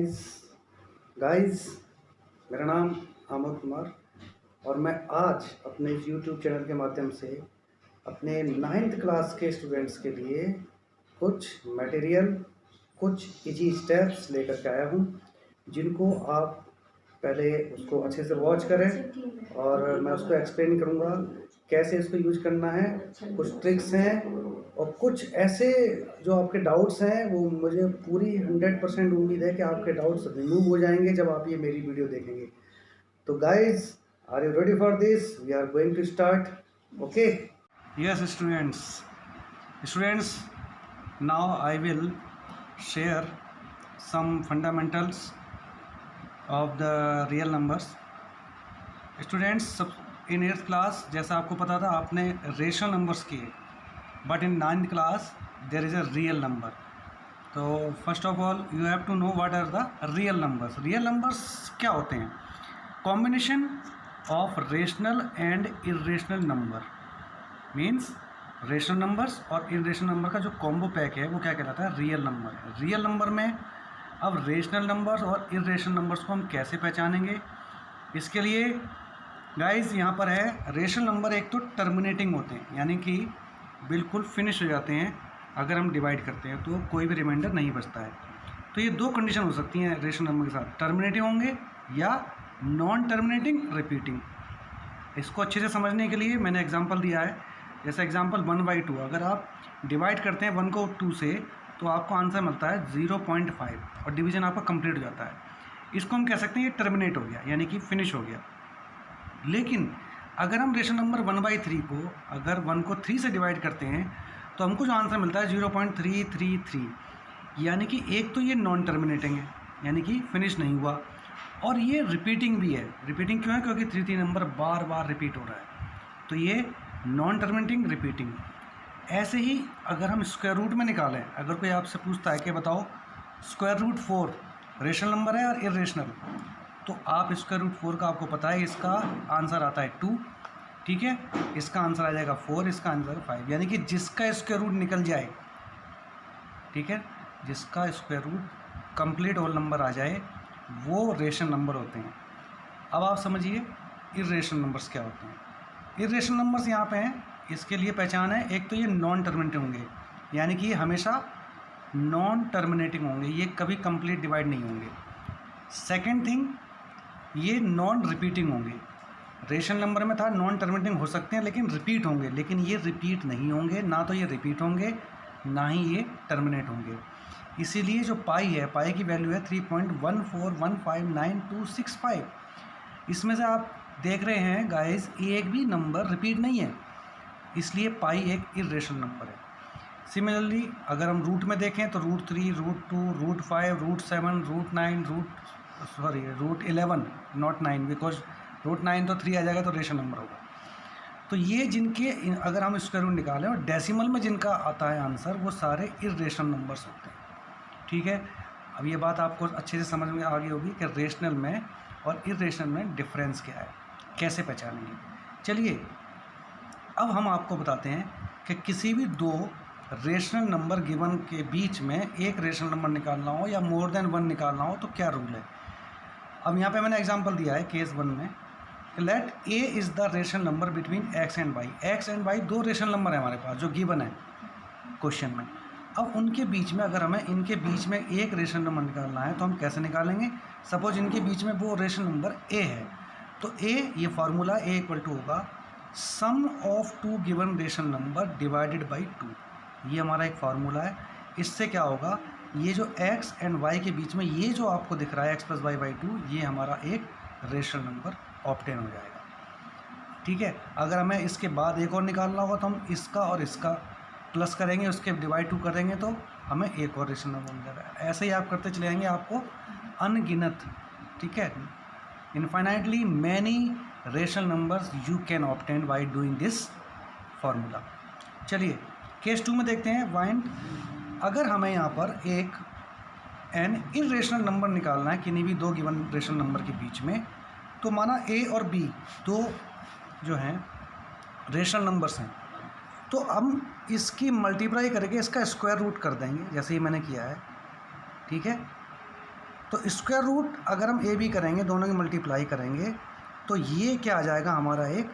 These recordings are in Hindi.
गाइस गाइस मेरा नाम आमोद कुमार और मैं आज अपने यूट्यूब चैनल के माध्यम से अपने 9th क्लास के स्टूडेंट्स के लिए कुछ मटेरियल, कुछ इजी स्टेप्स लेकर के आया हूँ, जिनको आप पहले उसको अच्छे से वॉच करें और मैं उसको एक्सप्लेन करूँगा कैसे इसको यूज करना है। कुछ ट्रिक्स हैं और कुछ ऐसे जो आपके डाउट्स हैं, वो मुझे पूरी 100% उम्मीद है कि आपके डाउट्स रिमूव हो जाएंगे जब आप ये मेरी वीडियो देखेंगे। तो guys, are you ready for this? We are going to start. Okay, yes students, now I will share some fundamentals of the real numbers. Students, सब इन 8th क्लास जैसा आपको पता था आपने रेशनल नंबर्स किए, but in 9th class there is a real number. तो first of all you have to know what are the real numbers. Real numbers क्या होते हैं? Combination of rational and irrational number, means rational numbers और इरेशनल नंबर का जो कॉम्बो पैक है वो क्या कहलाता है? रियल नंबर है। रियल नंबर में अब रेशनल नंबर्स और इरेशनल नंबर्स को हम कैसे पहचानेंगे? इसके लिए गाइस यहाँ पर है, रेशनल नंबर एक तो टर्मिनेटिंग होते हैं, यानी कि बिल्कुल फिनिश हो जाते हैं। अगर हम डिवाइड करते हैं तो कोई भी रिमाइंडर नहीं बचता है। तो ये दो कंडीशन हो सकती हैं रेशनल नंबर के साथ, टर्मिनेटिंग होंगे या नॉन टर्मिनेटिंग रिपीटिंग। इसको अच्छे से समझने के लिए मैंने एग्जांपल दिया है, जैसे एग्जांपल 1/2। अगर आप डिवाइड करते हैं 1 को 2 से तो आपको आंसर मिलता है 0.5 और डिवीजन आपका कंप्लीट हो जाता है। इसको हम कह सकते हैं ये टर्मिनेट हो गया, यानी कि फिनिश हो गया। लेकिन अगर हम रेशनल नंबर 1/3 को अगर 1 को 3 से डिवाइड करते हैं तो हमको जो आंसर मिलता है 0.333, यानी कि एक तो ये नॉन टर्मिनेटिंग है, यानी कि फिनिश नहीं हुआ, और ये रिपीटिंग भी है। रिपीटिंग क्यों है? क्योंकि 3 नंबर बार बार रिपीट हो रहा है, तो ये नॉन टर्मिनेटिंग रिपीटिंग। ऐसे ही अगर हम स्क्वायर रूट में निकालें, अगर कोई आपसे पूछता है कि बताओ √4 रेशनल नंबर है और इरेशनल, तो आप √4 का आपको पता है इसका आंसर आता है 2, ठीक है, इसका आंसर आ जाएगा 4, इसका आंसर 5, यानी कि जिसका स्क्वायर रूट निकल जाए, ठीक है, जिसका square root complete whole number आ जाए वो रेशनल नंबर होते हैं। अब आप समझिए इरेशनल नंबर्स क्या होते हैं। इरेशनल नंबर्स यहाँ पे हैं, इसके लिए पहचान है, एक तो ये नॉन टर्मिनेटिंग होंगे, यानी कि ये हमेशा नॉन टर्मिनेटिंग होंगे, ये कभी कंप्लीट डिवाइड नहीं होंगे। सेकेंड थिंग, ये नॉन रिपीटिंग होंगे। रेशनल नंबर में था नॉन टर्मिनेटिंग हो सकते हैं लेकिन रिपीट होंगे, लेकिन ये रिपीट नहीं होंगे, ना तो ये रिपीट होंगे ना ही ये टर्मिनेट होंगे। इसीलिए जो पाई है, पाई की वैल्यू है 3.14159.265। इसमें से आप देख रहे हैं गाइस, एक भी नंबर रिपीट नहीं है, इसलिए पाई एक इरेशनल नंबर है। सिमिलरली अगर हम रूट में देखें तो √3, √2, √5, √7, √11, नॉट 9, बिकॉज √9 तो 3 आ जाएगा तो रेशनल नंबर होगा। तो ये जिनके अगर हम स्क्वायर रूट निकालें और डेसिमल में जिनका आता है आंसर, वो सारे इरेशनल नंबर्स होते हैं, ठीक है। अब ये बात आपको अच्छे से समझ में आ गई होगी कि रेशनल में और इरेशनल में डिफरेंस क्या है, कैसे पहचानेंगे। चलिए अब हम आपको बताते हैं कि किसी भी दो रेशनल नंबर गिवन के बीच में एक रेशनल नंबर निकालना हो या मोर देन 1 निकालना हो तो क्या रूल है। अब यहाँ पे मैंने एग्जांपल दिया है केस 1 में, let a is the rational number between x and y। x and y दो रेशनल नंबर है हमारे पास जो गिवन है क्वेश्चन में। अब उनके बीच में अगर हमें इनके बीच में एक रेशनल नंबर निकालना है तो हम कैसे निकालेंगे? सपोज इनके बीच में वो रेशनल नंबर a है, तो a, ये फार्मूला a = होगा sum of 2 given rational number divided by 2। ये हमारा एक फार्मूला है। इससे क्या होगा, ये जो x एंड y के बीच में ये जो आपको दिख रहा है x + y/2, ये हमारा एक रेशनल नंबर ऑब्टेन हो जाएगा, ठीक है। अगर हमें इसके बाद एक और निकालना होगा तो हम इसका और इसका प्लस करेंगे, उसके डिवाइड 2 करेंगे तो हमें एक और रेशनल नंबर मिल जाएगा। ऐसे ही आप करते चले जाएंगे, आपको अनगिनत, ठीक है, infinitely many rational numbers you can obtain by doing this formula. चलिए केस 2 में देखते हैं। वाइंड, अगर हमें यहाँ पर एक एन इरेशनल नंबर निकालना है किन्हीं भी दो गिवन रेशनल नंबर के बीच में, तो माना a और b दो जो हैं रेशनल नंबर्स हैं, तो हम इसकी मल्टीप्लाई करके इसका स्क्वायर रूट कर देंगे, जैसे ही मैंने किया है, ठीक है। तो स्क्वायर रूट अगर हम ए बी करेंगे, दोनों की मल्टीप्लाई करेंगे, तो ये क्या आ जाएगा, हमारा एक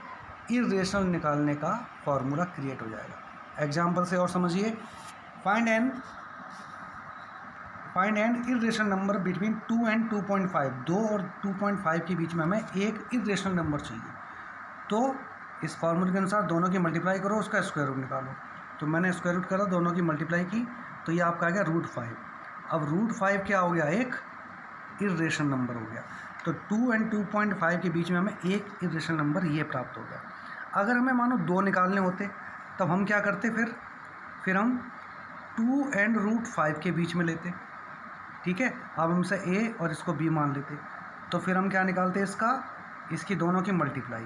इरेशनल निकालने का फॉर्मूला क्रिएट हो जाएगा। एग्जाम्पल से और समझिए, find an irrational number between 2 and 2.5। 2 और 2.5 के बीच में हमें एक इरेशनल नंबर चाहिए। तो इस फार्मूले के अनुसार दोनों की मल्टीप्लाई करो, उसका स्क्वायर रूट निकालो। तो मैंने स्क्वायर रूट करा, दोनों की मल्टीप्लाई की, तो ये आपका आ गया √5। अब √5 क्या हो गया, एक इरेशनल नंबर हो गया। तो 2 एंड 2.5 के बीच में हमें एक इरेशनल नंबर ये प्राप्त हो गया। अगर हमें मानो 2 निकालने होते तब हम क्या करते, फिर हम 2 एंड √5 के बीच में लेते, ठीक है। अब हम इसे ए और इसको बी मान लेते, तो फिर हम क्या निकालते इसकी दोनों की मल्टीप्लाई,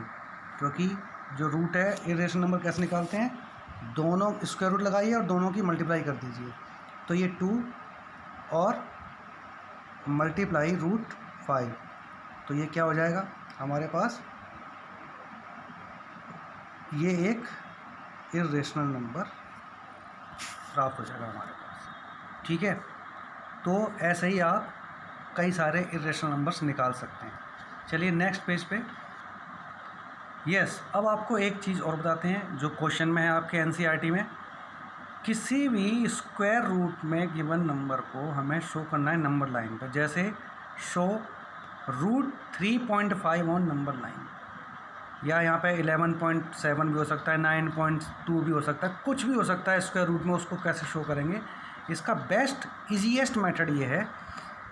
क्योंकि जो रूट है इरेशनल नंबर कैसे निकालते हैं, दोनों स्क्वायर रूट लगाइए और दोनों की मल्टीप्लाई कर दीजिए। तो ये 2 और मल्टीप्लाई √5, तो ये क्या हो जाएगा हमारे पास, ये एक इरेशनल नंबर प्राप्त हो जाएगा हमारे पास, ठीक है। तो ऐसे ही आप कई सारे इरेशनल नंबर्स निकाल सकते हैं। चलिए नेक्स्ट पेज पे। अब आपको एक चीज़ और बताते हैं जो क्वेश्चन में है आपके एनसीईआरटी में। किसी भी स्क्वायर रूट में गिवन नंबर को हमें शो करना है नंबर लाइन पर, जैसे शो √3.5 ऑन नंबर लाइन, या यहाँ पे 11.7 भी हो सकता है, 9.2 भी हो सकता है, कुछ भी हो सकता है स्क्वायर रूट में। उसको कैसे शो करेंगे, इसका बेस्ट ईजीएस्ट मेथड ये है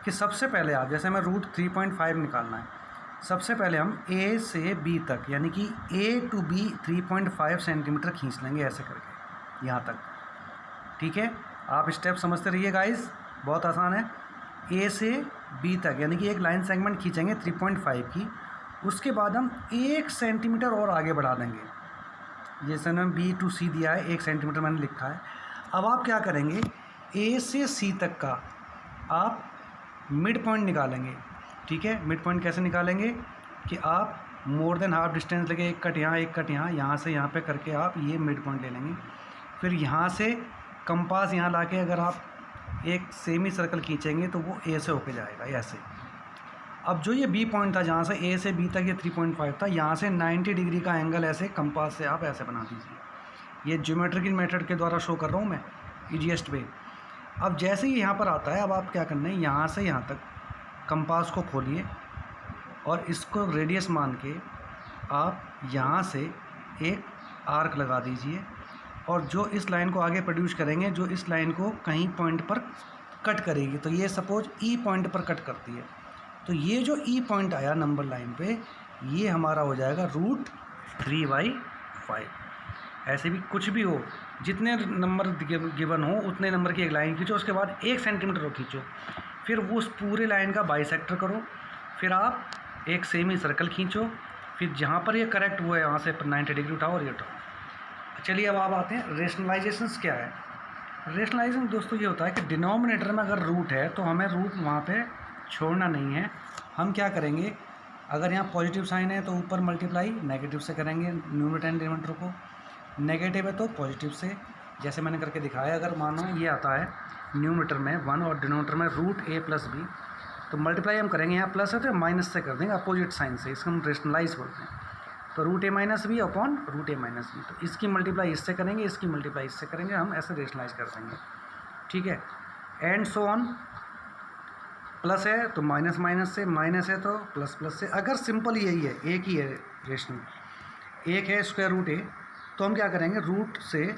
कि सबसे पहले आप, जैसे हमें √3.5 निकालना है, सबसे पहले हम ए से बी तक, यानी कि ए टू बी 3.5 सेंटीमीटर खींच लेंगे ऐसे करके यहाँ तक, ठीक है। आप स्टेप समझते रहिए गाइस, बहुत आसान है। ए से बी तक यानी कि एक लाइन सेगमेंट खींचेंगे 3.5 की, उसके बाद हम 1 सेंटीमीटर और आगे बढ़ा देंगे। जैसे मैंने बी टू सी दिया है, 1 सेंटीमीटर मैंने लिखा है। अब आप क्या करेंगे, ए से सी तक का आप मिड पॉइंट निकालेंगे, ठीक है। मिड पॉइंट कैसे निकालेंगे कि आप मोर देन हाफ डिस्टेंस लेके एक कट यहाँ, एक कट यहाँ, यहाँ से यहाँ पे करके आप ये मिड पॉइंट ले लेंगे। फिर यहाँ से कंपास यहाँ लाके अगर आप एक सेमी सर्कल खींचेंगे तो वो ए से होके जाएगा ऐसे। अब जो ये बी पॉइंट था, जहाँ से ए से बी तक ये 3.5 था, यहाँ से 90 डिग्री का एंगल ऐसे कंपास से आप ऐसे बना दीजिए। ये ज्योमेट्रिकल मेथड के द्वारा शो कर रहा हूँ मैं, ईजीएस्ट वे। अब जैसे ही यहाँ पर आता है, अब आप क्या करना है, यहाँ से यहाँ तक कंपास को खोलिए और इसको रेडियस मान के आप यहाँ से एक आर्क लगा दीजिए, और जो इस लाइन को आगे प्रोड्यूस करेंगे, जो इस लाइन को कहीं पॉइंट पर कट करेगी, तो ये सपोज ई पॉइंट पर कट करती है, तो ये जो ई पॉइंट आया नंबर लाइन पे, ये हमारा हो जाएगा √3/5। ऐसे भी कुछ भी हो, जितने नंबर गिवन हो उतने नंबर की एक लाइन खींचो, उसके बाद 1 सेंटीमीटर को खींचो, फिर वो उस पूरे लाइन का बाइसेक्टर करो, फिर आप एक सेमी सर्कल खींचो, फिर जहाँ पर ये करेक्ट हुआ है वहाँ से 90 डिग्री उठाओ और ये उठाओ। चलिए अब आप आते हैं रेशनलाइजेशंस क्या है। रेशनलाइजेशन दोस्तों ये होता है कि डिनोमिनेटर में अगर रूट है तो हमें रूट वहाँ पे छोड़ना नहीं है। हम क्या करेंगे, अगर यहाँ पॉजिटिव साइन है तो ऊपर मल्टीप्लाई नेगेटिव से करेंगे न्यूमरेटर एंड डिनोमिनेटर को, नेगेटिव है तो पॉजिटिव से, जैसे मैंने करके दिखाया। अगर मानो ये आता है न्यूमरेटर में 1 और डिनोमिनेटर में √a+b, तो मल्टीप्लाई हम करेंगे, यहाँ प्लस है तो माइनस से कर देंगे अपोजिट साइन से, इसको हम रेशनलाइज बोलते हैं। तो √a-b अपॉन √a-b, तो इसकी मल्टीप्लाई इससे करेंगे, इसकी मल्टीप्लाई इससे करेंगे, हम ऐसे रेशनलाइज कर देंगे, ठीक है। एंड सो ऑन, प्लस है तो माइनस माइनस से, माइनस है तो प्लस प्लस से। अगर सिंपल यही है, एक ही है रेशनल, एक है स्क्वायर रूट ए, तो हम क्या करेंगे, रूट से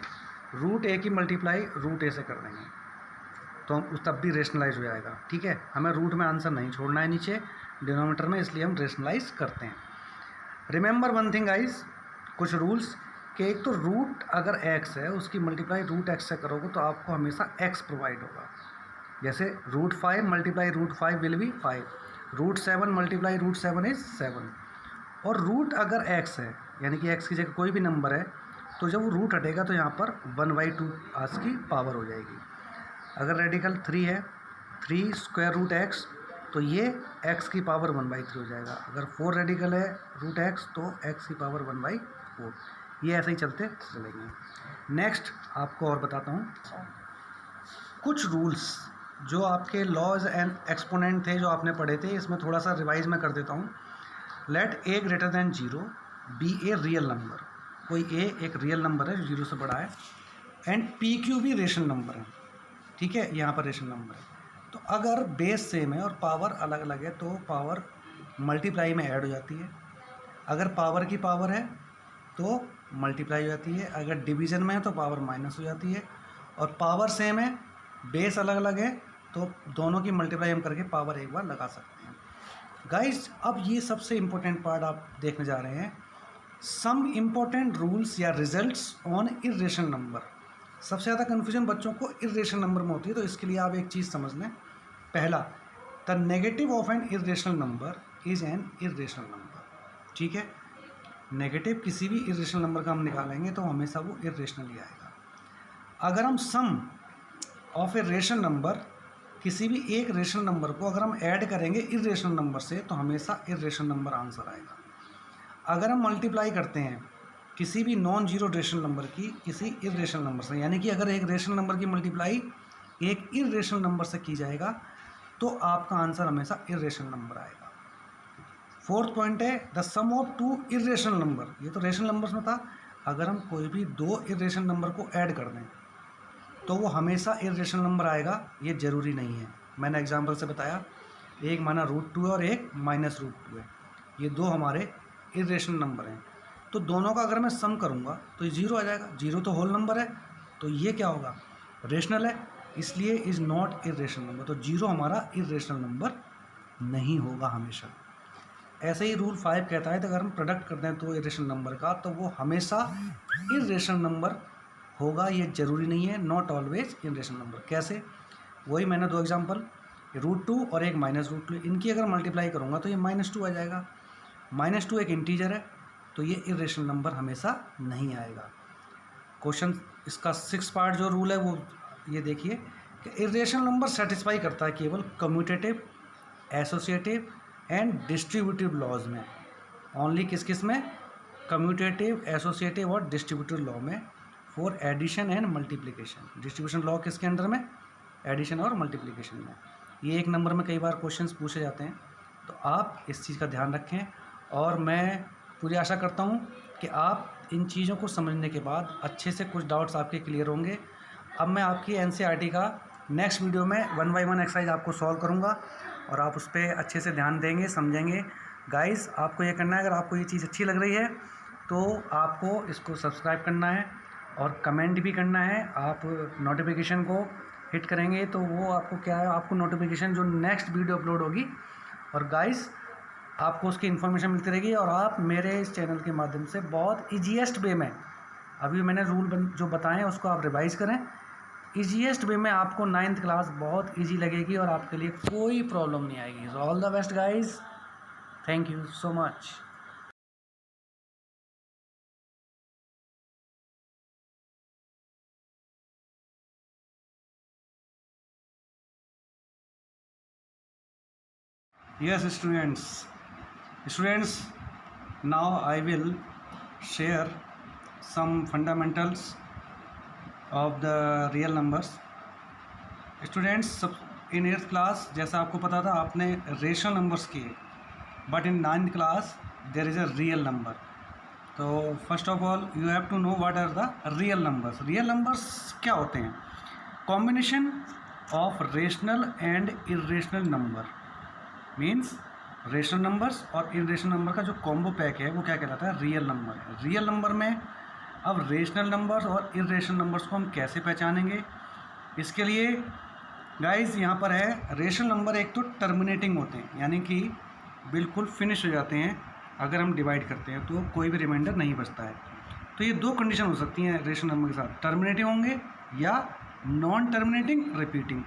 √a की मल्टीप्लाई √a से कर देंगे, तो हम तब भी रेशनलाइज हो जाएगा, ठीक है। हमें रूट में आंसर नहीं छोड़ना है नीचे डिनोमिनेटर में, इसलिए हम रेशनलाइज करते हैं। रिमेंबर वन थिंग गाइस, कुछ रूल्स, कि एक तो रूट अगर x है उसकी मल्टीप्लाई √x से करोगे तो आपको हमेशा x प्रोवाइड होगा। जैसे √5 multiply √5 will be 5, √7 multiply √7 is 7। और रूट अगर x है, यानी कि x की जगह कोई भी नंबर है, तो जब वो रूट हटेगा तो यहाँ पर 1/2 आज की पावर हो जाएगी। अगर रेडिकल 3 है, 3 स्क्वायर रूट x, तो ये x की पावर 1/3 हो जाएगा। अगर 4 रेडिकल है √x, तो x की पावर 1/4। ये ऐसे ही चलते चलेंगे। नेक्स्ट आपको और बताता हूँ कुछ रूल्स जो आपके लॉज एंड एक्सपोनेंट थे जो आपने पढ़े थे, इसमें थोड़ा सा रिवाइज मैं कर देता हूँ। Let a greater than zero be a real number, कोई ए एक रियल नंबर है जो जीरो से बड़ा है, एंड पी क्यू भी रेशनल नंबर है, ठीक है, यहाँ पर रेशनल नंबर है। तो अगर बेस सेम है और पावर अलग अलग है तो पावर मल्टीप्लाई में ऐड हो जाती है, अगर पावर की पावर है तो मल्टीप्लाई हो जाती है, अगर डिवीज़न में है तो पावर माइनस हो जाती है, और पावर सेम है बेस अलग अलग है तो दोनों की मल्टीप्लाई हम करके पावर एक बार लगा सकते हैं। गाइस अब ये सबसे इम्पोर्टेंट पार्ट आप देखने जा रहे हैं, सम इम्पोर्टेंट रूल्स या रिजल्ट्स ऑन इर्रेशनल नंबर। सबसे ज़्यादा कन्फ्यूजन बच्चों को इर्रेशनल नंबर में होती है, तो इसके लिए आप एक चीज़ समझ लें। पहला, the negative of N irrational number is an irrational number, ठीक है। नेगेटिव किसी भी इर्रेशनल नंबर का हम निकालेंगे तो हमेशा वो इर्रेशनल ही आएगा। अगर हम सम ऑफ ए रेशनल नंबर, किसी भी एक रेशनल नंबर को अगर हम ऐड करेंगे इर्रेशनल नंबर से तो हमेशा इर्रेशनल नंबर आंसर आएगा। अगर हम मल्टीप्लाई करते हैं किसी भी नॉन जीरो रेशनल नंबर की किसी इर्रेशनल नंबर से, यानी कि अगर एक रेशनल नंबर की मल्टीप्लाई एक इर्रेशनल नंबर से की जाएगा तो आपका आंसर हमेशा इर्रेशनल नंबर आएगा। फोर्थ पॉइंट है the sum of two irrational number, ये तो रेशनल नंबर्स में था। अगर हम कोई भी दो इर्रेशनल नंबर को ऐड कर दें तो वो हमेशा इर्रेशनल नंबर आएगा, ये ज़रूरी नहीं है। मैंने एग्जांपल से बताया, एक माना √2 है और एक -√2 है, ये दो हमारे इर्रेशनल नंबर हैं, तो दोनों का अगर मैं सम करूँगा तो ये जीरो आ जाएगा। जीरो तो होल नंबर है तो ये क्या होगा, रेशनल है, इसलिए इज़ नॉट इर्रेशनल नंबर, तो जीरो हमारा इर्रेशनल नंबर नहीं होगा हमेशा। ऐसे ही रूल 5 कहता है कि अगर हम प्रोडक्ट करते हैं तो इर्रेशनल नंबर का तो वो हमेशा इर्रेशनल नंबर होगा, ये ज़रूरी नहीं है, नॉट ऑलवेज इर्रेशनल नंबर। कैसे, वही मैंने दो एग्जांपल, √2 और एक -√2, इनकी अगर मल्टीप्लाई करूँगा तो ये -2 आ जाएगा। -2 एक इंटीजर है तो ये इर्रेशनल नंबर हमेशा नहीं आएगा। क्वेश्चन इसका 6 पार्ट जो रूल है वो ये देखिए कि इर्रेशनल नंबर सेटिस्फाई करता है केवल commutative, associative and distributive laws में, ओनली किस किस में, कम्यूटेटिव, एसोसिएटिव और डिस्ट्रीब्यूटिव लॉ में, for addition and multiplication. Distribution law किसके अंडर में, एडिशन और मल्टीप्लिकेशन में। ये एक नंबर में कई बार क्वेश्चंस पूछे जाते हैं, तो आप इस चीज़ का ध्यान रखें, और मैं पूरी आशा करता हूँ कि आप इन चीज़ों को समझने के बाद अच्छे से कुछ डाउट्स आपके क्लियर होंगे। अब मैं आपकी NCERT का नेक्स्ट वीडियो में 1 बाय 1 एक्सरसाइज आपको सॉल्व करूँगा और आप उस पर अच्छे से ध्यान देंगे, समझेंगे। गाइस आपको ये करना है, अगर आपको ये चीज़ अच्छी लग रही है तो आपको इसको सब्सक्राइब करना है और कमेंट भी करना है। आप नोटिफिकेशन को हिट करेंगे तो वो आपको क्या है, आपको नोटिफिकेशन जो नेक्स्ट वीडियो अपलोड होगी, और गाइस आपको उसकी इन्फॉर्मेशन मिलती रहेगी, और आप मेरे इस चैनल के माध्यम से बहुत ईजीएस्ट वे में, अभी मैंने रूल जो बताए हैं उसको आप रिवाइज़ करें, ईजीएस्ट वे में आपको 9th क्लास बहुत ईजी लगेगी और आपके लिए कोई प्रॉब्लम नहीं आएगी। So all the best guys, thank you so much. Yes, students, now I will share some fundamentals of the real numbers. Students, in 8th class जैसा आपको पता था आपने रेशनल नंबर्स किए, but in 9th class there is a real number. तो first of all you have to know what are the real numbers. Real numbers क्या होते हैं, combination of rational and irrational number, means rational numbers और इर्रेशनल नंबर का जो कॉम्बो पैक है वो क्या कहलाता है, रियल नंबर है। रियल नंबर में अब रेशनल नंबर्स और इर्रेशनल नंबर्स को हम कैसे पहचानेंगे, इसके लिए गाइस यहाँ पर है, रेशनल नंबर एक तो टर्मिनेटिंग होते हैं, यानी कि बिल्कुल फिनिश हो जाते हैं, अगर हम डिवाइड करते हैं तो कोई भी रिमाइंडर नहीं बचता है। तो ये दो कंडीशन हो सकती हैं रेशनल नंबर के साथ, टर्मिनेटिंग होंगे या नॉन टर्मिनेटिंग रिपीटिंग।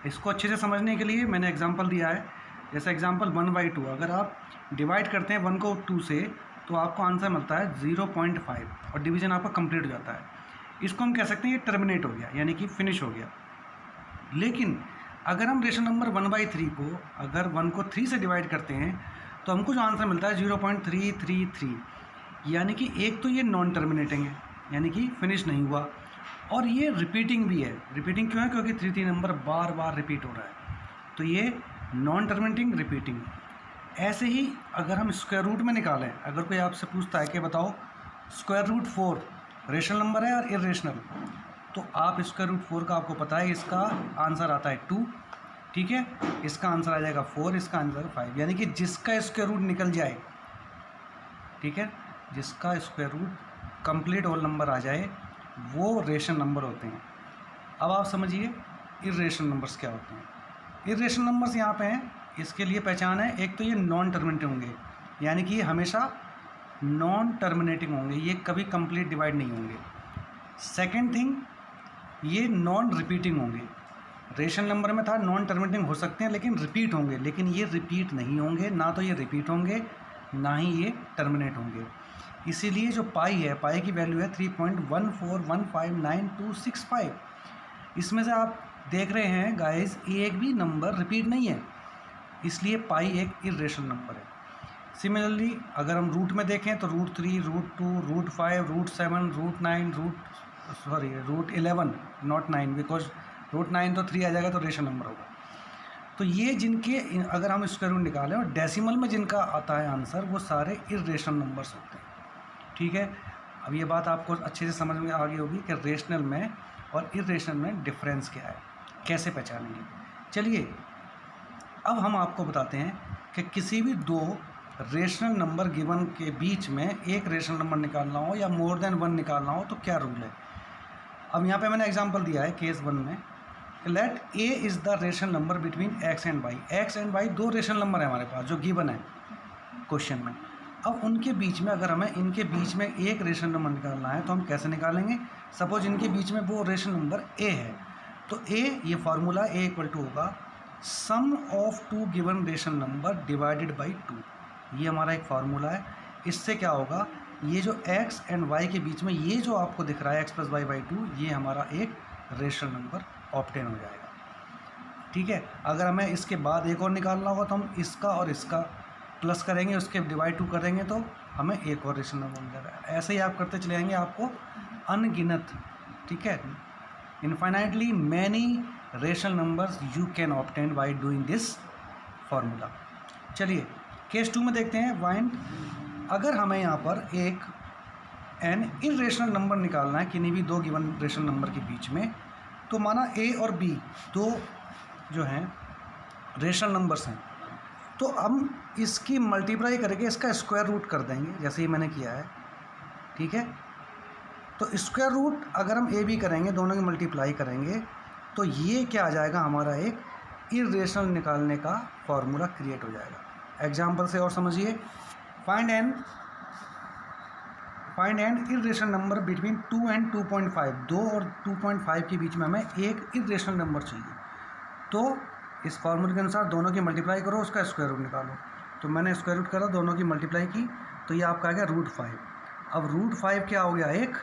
इसको अच्छे से समझने के लिए मैंने एग्जांपल दिया है, जैसे एग्जांपल 1/2, अगर आप डिवाइड करते हैं 1 को 2 से तो आपको आंसर मिलता है 0.5 और डिवीज़न आपका कंप्लीट हो जाता है। इसको हम कह सकते हैं ये टर्मिनेट हो गया, यानी कि फिनिश हो गया। लेकिन अगर हम रेशनल नंबर 1/3 को अगर 1 को 3 से डिवाइड करते हैं तो हमको जो आंसर मिलता है 0.333, यानी कि एक तो ये नॉन टर्मिनेटिंग है, यानी कि फिनिश नहीं हुआ, और ये रिपीटिंग भी है। रिपीटिंग क्यों है? क्योंकि 3 नंबर बार बार रिपीट हो रहा है, तो ये नॉन टर्मिनेटिंग रिपीटिंग। ऐसे ही अगर हम स्क्वायर रूट में निकालें, अगर कोई आपसे पूछता है कि बताओ स्क्वायर रूट 4 रेशनल नंबर है और इरेशनल, तो आप स्क्वायर रूट 4 का आपको पता है इसका आंसर आता है 2, ठीक है, इसका आंसर आ जाएगा 4, इसका आंसर 5, यानी कि जिसका स्क्वायर रूट निकल जाए, ठीक है, जिसका square root complete whole number आ जाए वो रेशनल नंबर होते हैं। अब आप समझिए इरेशनल नंबर्स क्या होते हैं। इरेशनल नंबर्स यहाँ पे हैं, इसके लिए पहचान है, एक तो ये नॉन टर्मिनेटिंग होंगे, यानी कि ये हमेशा नॉन टर्मिनेटिंग होंगे, ये कभी कंप्लीट डिवाइड नहीं होंगे। सेकंड थिंग, ये नॉन रिपीटिंग होंगे। रेशनल नंबर में था नॉन टर्मिनेटिंग हो सकते हैं लेकिन रिपीट होंगे, लेकिन ये रिपीट नहीं होंगे, ना तो ये रिपीट होंगे ना ही ये टर्मिनेट होंगे। इसीलिए जो पाई है, पाई की वैल्यू है 3.1415925। इसमें से आप देख रहे हैं गाइस एक भी नंबर रिपीट नहीं है, इसलिए पाई एक इरेशनल नंबर है। सिमिलरली अगर हम रूट में देखें तो root 3, root 2, root 5, root 7, root 9, root 11, not 9, because root 9 तो 3 आ जाएगा तो रेशनल नंबर होगा। तो ये जिनके अगर हम स्क्वायर रूट निकालें और डेसिमल में जिनका आता है आंसर, वो सारे इरेशनल नंबर्स होते हैं, ठीक है। अब ये बात आपको अच्छे से समझ में आ गई होगी कि रेशनल में और इरेशनल में डिफरेंस क्या है, कैसे पहचानेंगे। चलिए अब हम आपको बताते हैं कि किसी भी दो रेशनल नंबर गिवन के बीच में एक रेशनल नंबर निकालना हो या मोर देन 1 निकालना हो तो क्या रूल है। अब यहाँ पे मैंने एग्जांपल दिया है केस 1 में, let a is the rational number between x and y. X and y दो रेशनल नंबर है हमारे पास जो गिवन है क्वेश्चन में। अब उनके बीच में अगर हमें इनके बीच में एक रेशनल नंबर निकालना है तो हम कैसे निकालेंगे। सपोज इनके बीच में वो रेशनल नंबर ए है, तो ए, ये फार्मूला ए इक्वल टू होगा sum of two given rational number divided by 2। ये हमारा एक फार्मूला है। इससे क्या होगा, ये जो x एंड y के बीच में ये जो आपको दिख रहा है x + y / 2, ये हमारा एक रेशनल नंबर ऑब्टेन हो जाएगा, ठीक है। अगर हमें इसके बाद एक और निकालना होगा तो हम इसका और इसका प्लस करेंगे, उसके डिवाइड 2 करेंगे तो हमें एक और रेशनल नंबर मिल जाएगा। ऐसे ही आप करते चले जाएंगे, आपको अनगिनत, ठीक है, infinitely many rational numbers you can obtain by doing this formula. चलिए केस 2 में देखते हैं। फाइंड, अगर हमें यहाँ पर एक एन इरेशनल नंबर निकालना है किन्हीं भी दो गिवन रेशनल नंबर के बीच में, तो माना ए और बी दो जो हैं रेशनल नंबर्स हैं, तो हम इसकी मल्टीप्लाई करके इसका स्क्वायर रूट कर देंगे, जैसे ही मैंने किया है, ठीक है। तो स्क्वायर रूट अगर हम ए बी करेंगे, दोनों की मल्टीप्लाई करेंगे, तो ये क्या आ जाएगा, हमारा एक इरेशनल निकालने का फॉर्मूला क्रिएट हो जाएगा। एग्जाम्पल से और समझिए, find an irrational number between 2 and 2.5। 2 और 2.5 के बीच में हमें एक इरेशनल नंबर चाहिए, तो इस फॉर्मूले के अनुसार दोनों की मल्टीप्लाई करो, उसका स्क्वायर रूट निकालो। तो मैंने स्क्वायर रूट करा, दोनों की मल्टीप्लाई की, तो ये आपका आ गया √5। अब √5 क्या हो गया, एक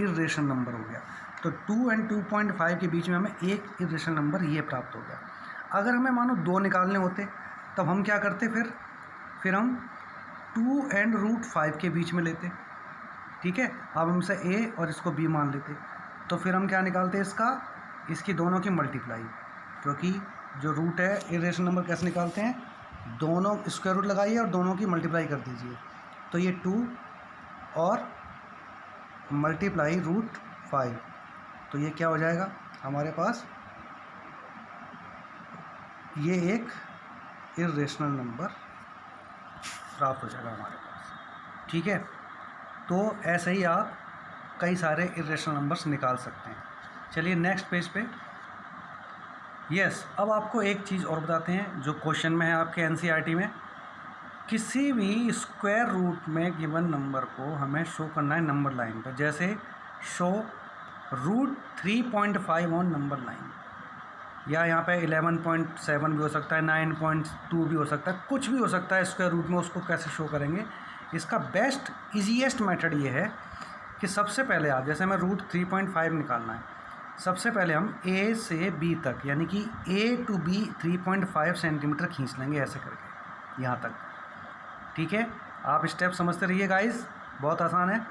इरेशनल नंबर हो गया। तो 2 एंड 2.5 के बीच में हमें एक इरेशनल नंबर ये प्राप्त हो गया। अगर हमें मानो 2 निकालने होते तब हम क्या करते, फिर हम 2 एंड √5 के बीच में लेते, ठीक है। अब हम इसे ए और इसको बी मान लेते, तो फिर हम क्या निकालते इसकी दोनों की मल्टीप्लाई, क्योंकि जो रूट है इरेशनल नंबर कैसे निकालते हैं, दोनों स्क्वायर रूट लगाइए और दोनों की मल्टीप्लाई कर दीजिए। तो ये 2 और मल्टीप्लाई √5, तो ये क्या हो जाएगा हमारे पास, ये एक इरेशनल नंबर प्राप्त हो जाएगा हमारे पास, ठीक है। तो ऐसे ही आप कई सारे इरेशनल नंबर्स निकाल सकते हैं। चलिए नेक्स्ट पेज पे। अब आपको एक चीज़ और बताते हैं जो क्वेश्चन में है आपके एनसीईआरटी में। किसी भी स्क्वायर रूट में गिवन नंबर को हमें शो करना है नंबर लाइन पर, जैसे शो √3.5 ऑन नंबर लाइन, या यहाँ पे 11.7 भी हो सकता है, 9.2 भी हो सकता है, कुछ भी हो सकता है स्क्वायर रूट में। उसको कैसे शो करेंगे, इसका बेस्ट ईजीएस्ट मेथड ये है कि सबसे पहले आप, जैसे हमें √3.5 निकालना है, सबसे पहले हम ए से बी तक, यानी कि ए टू बी 3.5 सेंटीमीटर खींच लेंगे ऐसे करके यहाँ तक, ठीक है। आप स्टेप समझते रहिए गाइस, बहुत आसान है।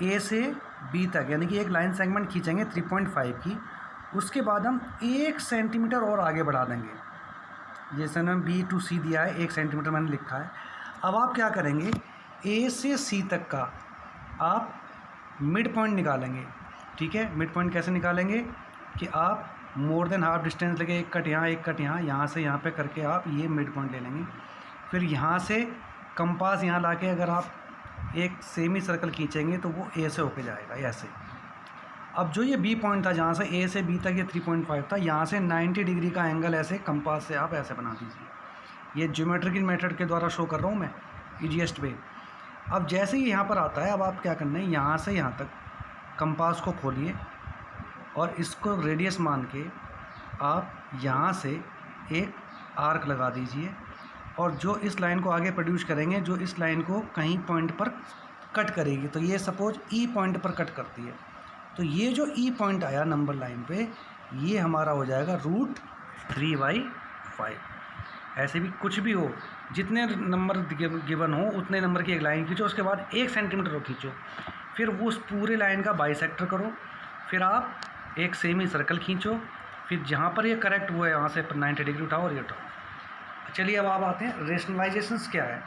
ए से बी तक, यानी कि एक लाइन सेगमेंट खींचेंगे 3.5 की, उसके बाद हम 1 सेंटीमीटर और आगे बढ़ा देंगे। जैसे मैंने बी टू सी दिया है, 1 सेंटीमीटर मैंने लिखा है। अब आप क्या करेंगे, ए से सी तक का आप मिड पॉइंट निकालेंगे। ठीक है, मिड पॉइंट कैसे निकालेंगे कि आप मोर देन हाफ डिस्टेंस लेके एक कट यहाँ, एक कट यहाँ, यहाँ से यहाँ पे करके आप ये मिड पॉइंट ले लेंगे। फिर यहाँ से कंपास यहाँ लाके अगर आप एक सेमी सर्कल खींचेंगे तो वो ए से होके जाएगा ऐसे। अब जो ये बी पॉइंट था, जहाँ से ए से बी तक ये 3.5 था, यहाँ से 90 डिग्री का एंगल ऐसे कंपास से आप ऐसे बना दीजिए। ये ज्योमेट्रिकल मेथड के द्वारा शो कर रहा हूँ मैं, ईजीएस्ट वे। अब जैसे ही यहाँ पर आता है, अब आप क्या करना है, यहाँ से यहाँ तक कंपास को खोलिए और इसको रेडियस मान के आप यहाँ से एक आर्क लगा दीजिए, और जो इस लाइन को आगे प्रोड्यूस करेंगे, जो इस लाइन को कहीं पॉइंट पर कट करेगी, तो ये सपोज ई पॉइंट पर कट करती है, तो ये जो ई पॉइंट आया नंबर लाइन पे, ये हमारा हो जाएगा √3/5। ऐसे भी कुछ भी हो, जितने नंबर गिवन हो उतने नंबर की एक लाइन खींचो, उसके बाद 1 सेंटीमीटर को खींचो, फिर वो उस पूरे लाइन का बाइसेक्टर करो, फिर आप एक सेमी सर्कल खींचो, फिर जहाँ पर ये करेक्ट हुआ है वहाँ से 90 डिग्री उठाओ और ये उठाओ। चलिए अब आप आते हैं रेशनलाइजेशंस क्या है।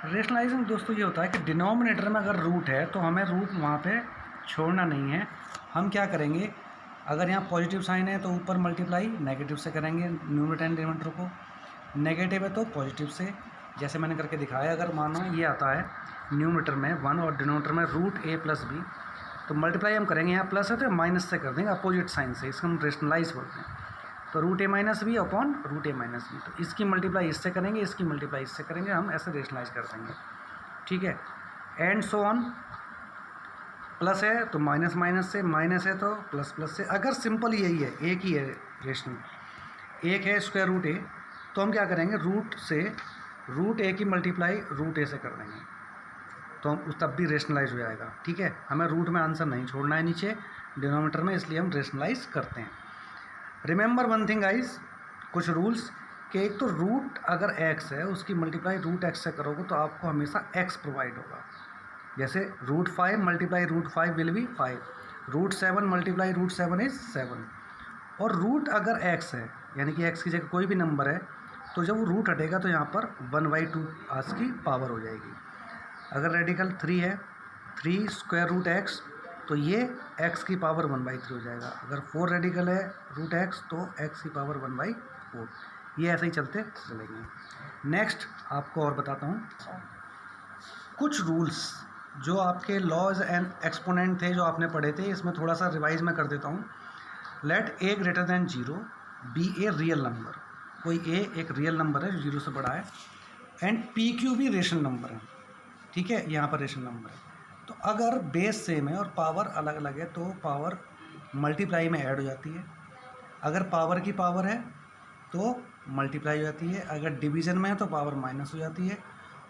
रेशनलाइजेशन दोस्तों ये होता है कि डिनोमिनेटर में अगर रूट है तो हमें रूट वहाँ पे छोड़ना नहीं है। हम क्या करेंगे, अगर यहाँ पॉजिटिव साइन है तो ऊपर मल्टीप्लाई नेगेटिव से करेंगे न्यूमरेटर एंड डिनोमिनेटर को, नेगेटिव है तो पॉजिटिव से। जैसे मैंने करके दिखाया, अगर मानो ये आता है न्यूमरेटर में 1 और डिनोमिनेटर में √a+b, तो मल्टीप्लाई हम करेंगे, यहाँ प्लस है तो माइनस से कर देंगे अपोजिट साइन से, इसको हम रेशनलाइज बोलते हैं। तो √a-b अपॉन √a-b, तो इसकी मल्टीप्लाई इससे करेंगे, इसकी मल्टीप्लाई इससे करेंगे, हम ऐसे रेशनलाइज कर देंगे। ठीक है, एंड सो ऑन। प्लस है तो माइनस माइनस से, माइनस है तो प्लस प्लस से। अगर सिंपल यही है, एक ही है रेशनल, एक है स्क्वायर रूट ए, तो हम क्या करेंगे, रूट से √a की मल्टीप्लाई √a से कर देंगे, तो हम तब भी रेशनलाइज हो जाएगा। ठीक है, हमें रूट में आंसर नहीं छोड़ना है नीचे डिनोमिनेटर में, इसलिए हम रेशनलाइज करते हैं। रिमेंबर वन थिंग गाइस, कुछ रूल्स कि एक तो रूट अगर x है उसकी मल्टीप्लाई √x से करोगे तो आपको हमेशा x प्रोवाइड होगा। जैसे √5 multiply √5 will be 5, √7 multiply √7 is 7। और रूट अगर x है, यानी कि x की जगह कोई भी नंबर है, तो जब वो रूट हटेगा तो यहाँ पर 1/2 आज की पावर हो जाएगी। अगर रेडिकल 3 है, 3 स्क्वायर रूट x, तो ये x की पावर 1/3 हो जाएगा। अगर 4 रेडिकल है √x, तो x की पावर 1/4। ये ऐसे ही चलते चलेंगे। नेक्स्ट आपको और बताता हूँ कुछ रूल्स जो आपके लॉज एंड एक्सपोनेंट थे जो आपने पढ़े थे, इसमें थोड़ा सा रिवाइज मैं कर देता हूँ। Let a greater than 0 be a real number, कोई a एक रियल नंबर है जो 0 से बड़ा है, एंड PQ भी रेशनल नंबर है। ठीक है, यहाँ पर रेशनल नंबर है। तो अगर बेस सेम है और पावर अलग अलग है तो पावर मल्टीप्लाई में ऐड हो जाती है। अगर पावर की पावर है तो मल्टीप्लाई हो जाती है, अगर डिवीज़न में है तो पावर माइनस हो जाती है,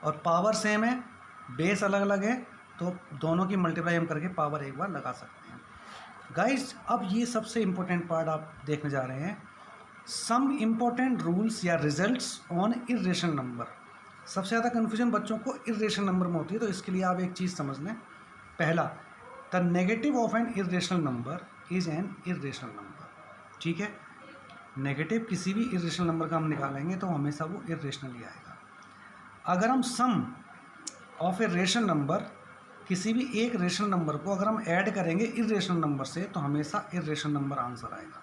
और पावर सेम है बेस अलग अलग है तो दोनों की मल्टीप्लाई हम करके पावर एक बार लगा सकते हैं। गाइस, अब ये सबसे इम्पोर्टेंट पार्ट आप देखने जा रहे हैं, सम इम्पोर्टेंट रूल्स या रिजल्ट्स ऑन इर्रेशनल नंबर। सबसे ज़्यादा कन्फ्यूजन बच्चों को इर्रेशनल नंबर में होती है, तो इसके लिए आप एक चीज़ समझ लें। पहला, the negative of N irrational number is an irrational number. ठीक है, नेगेटिव किसी भी इर्रेशनल नंबर का हम निकालेंगे तो हमेशा वो इर्रेशनल ही आएगा। अगर हम सम ऑफ ए रेशनल नंबर, किसी भी एक रेशनल नंबर को अगर हम ऐड करेंगे इर्रेशनल नंबर से, तो हमेशा इर्रेशनल नंबर आंसर आएगा।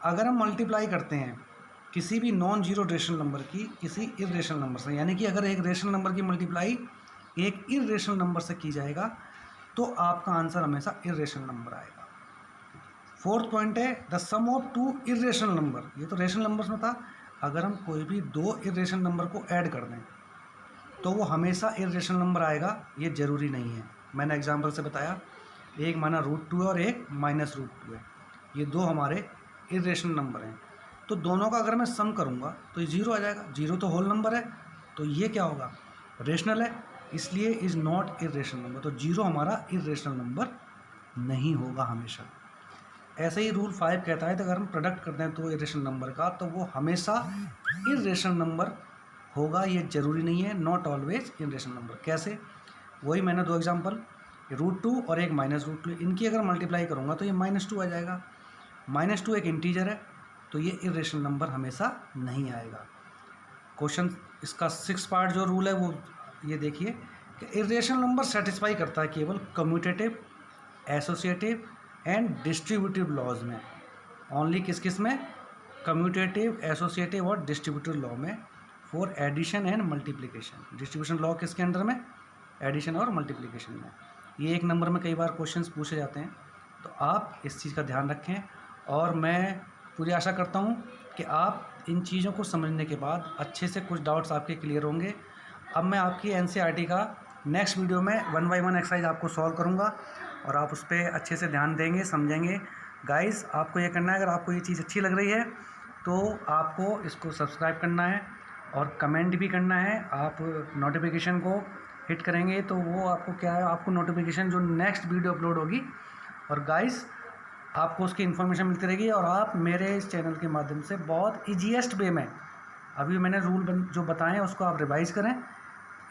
अगर हम मल्टीप्लाई करते हैं किसी भी नॉन जीरो रेशनल नंबर की किसी इर्रेशनल नंबर से, यानी कि अगर एक रेशनल नंबर की मल्टीप्लाई एक इर्रेशनल नंबर से की जाएगा तो आपका आंसर हमेशा इर्रेशनल नंबर आएगा। फोर्थ पॉइंट है the sum of 2 irrational number. ये तो रेशनल नंबर्स में था, अगर हम कोई भी 2 इर्रेशनल नंबर को ऐड कर दें तो वो हमेशा इर्रेशनल नंबर आएगा, ये ज़रूरी नहीं है। मैंने एग्जांपल से बताया, एक माना √2 है और एक -√2 है, ये दो हमारे इर्रेशनल नंबर हैं, तो दोनों का अगर मैं सम करूँगा तो ये 0 आ जाएगा। 0 तो होल नंबर है, तो ये क्या होगा, रेशनल है, इसलिए इज़ नॉट इर्रेशनल नंबर। तो 0 हमारा इर्रेशनल नंबर नहीं होगा हमेशा। ऐसे ही रूल 5 कहता है कि अगर हम प्रोडक्ट करते हैं तो इर्रेशनल नंबर का, तो वो हमेशा इर्रेशनल नंबर होगा, ये ज़रूरी नहीं है, नॉट ऑलवेज इर्रेशनल नंबर। कैसे, वही मैंने 2 एग्जांपल, √2 और एक -√2, इनकी अगर मल्टीप्लाई करूँगा तो ये -2 आ जाएगा। -2 एक इंटीजर है, तो ये इरेशनल नंबर हमेशा नहीं आएगा। क्वेश्चन इसका 6 पार्ट जो रूल है वो ये देखिए कि इरेशनल नंबर सेटिस्फाई करता है केवल commutative, associative and distributive laws में। ओनली किस किस में? कम्यूटेटिव, एसोसिएटिव और डिस्ट्रीब्यूटिव लॉ में for addition and multiplication. Distribution law किसके अंडर में? एडिशन और मल्टीप्लिकेशन में। ये एक नंबर में कई बार क्वेश्चंस पूछे जाते हैं, तो आप इस चीज़ का ध्यान रखें। और मैं पूरी आशा करता हूँ कि आप इन चीज़ों को समझने के बाद अच्छे से कुछ डाउट्स आपके क्लियर होंगे। अब मैं आपकी एनसीईआरटी का नेक्स्ट वीडियो में 1 बाय 1 एक्सरसाइज आपको सॉल्व करूँगा और आप उस पर अच्छे से ध्यान देंगे, समझेंगे। गाइस, आपको ये करना है, अगर आपको ये चीज़ अच्छी लग रही है तो आपको इसको सब्सक्राइब करना है और कमेंट भी करना है। आप नोटिफिकेशन को हिट करेंगे तो वो आपको क्या है, आपको नोटिफिकेशन जो नेक्स्ट वीडियो अपलोड होगी, और गाइस आपको उसकी इन्फॉर्मेशन मिलती रहेगी। और आप मेरे इस चैनल के माध्यम से बहुत ईजीएस्ट वे में, अभी मैंने रूल जो बताएं उसको आप रिवाइज़ करें।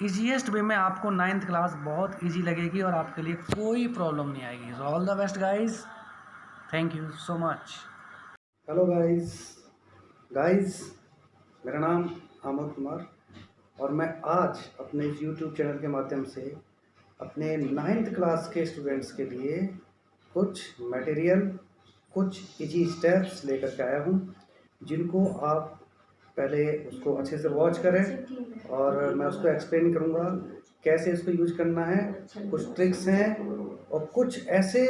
ईजीएस्ट वे में आपको 9th क्लास बहुत ईजी लगेगी और आपके लिए कोई प्रॉब्लम नहीं आएगी। So all the best guys, thank you so much. Hello guys, मेरा नाम आमोद कुमार और मैं आज अपने YouTube चैनल के माध्यम से अपने 9th क्लास के स्टूडेंट्स के लिए कुछ मटेरियल, कुछ इजी स्टेप्स लेकर के आया हूँ, जिनको आप पहले उसको अच्छे से वॉच करें और मैं उसको एक्सप्लेन करूँगा कैसे इसको यूज करना है। कुछ ट्रिक्स हैं और कुछ ऐसे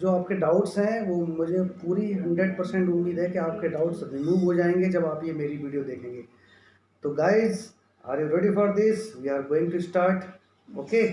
जो आपके डाउट्स हैं, वो मुझे पूरी 100% उम्मीद है कि आपके डाउट्स रिमूव हो जाएंगे जब आप ये मेरी वीडियो देखेंगे। तो guys, are you ready for this? We are going to start. Okay.